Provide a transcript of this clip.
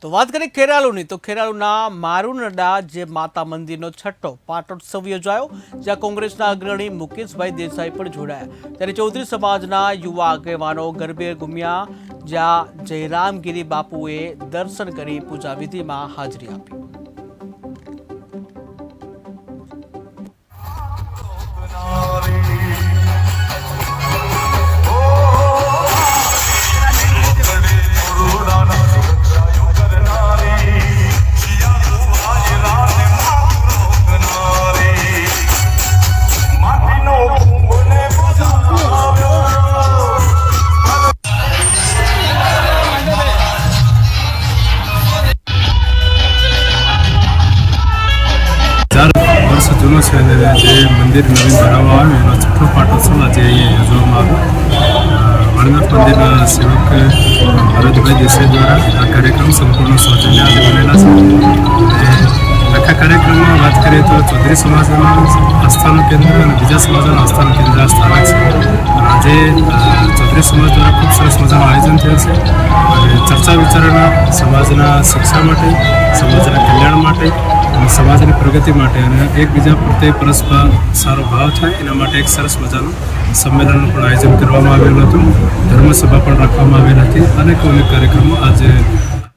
તો વાત કરીએ ખેરાલુની તો ખેરાલુના મારુનડા જે માતા મંદિરનો છઠ્ઠો પાટોત્સવ યોજાયો, જ્યાં કોંગ્રેસના અગ્રણી મુકેશભાઈ દેસાઈ પણ જોડાયા। ત્યારે ચૌધરી સમાજના યુવા આગેવાનો ગરબે ઘૂમ્યા, જ્યાં જયરામગીરી બાપુએ દર્શન કરી પૂજા વિધિમાં હાજરી આપી। જૂનો છે અને જે મંદિર નવીન બનાવવા આવ્યું એનો છઠ્ઠો પાટોત્સવ આજે અહીંયા યોજવામાં આવ્યો। વડનાથ મંદિરના સેવક ભરતભાઈ દેસાઈ દ્વારા આ કાર્યક્રમ સંપૂર્ણ સૌજન્ય આજે બનેલા છે। આખા કાર્યક્રમમાં વાત કરીએ તો ચૌધરી સમાજના આસ્થાનું કેન્દ્ર અને બીજા સમાજના આસ્થાનું કેન્દ્ર આ સ્થાનક છે। આજે ચૌધરી સમાજ દ્વારા ખૂબ સરસ મજાનું આયોજન થયું છે અને ચર્ચા વિચારણા સમાજના શિક્ષા માટે, સમાજના કલ્યાણ માટે અને સમાજની પ્રગતિ માટે અને એકબીજા પ્રત્યે પરસ્પર સારો ભાવ થાય એના માટે એક સરસ મજાનું સંમેલનનું પણ આયોજન કરવામાં આવેલું હતું। ધર્મસભા પણ રાખવામાં આવેલ હતી। અનેક કાર્યક્રમો આજે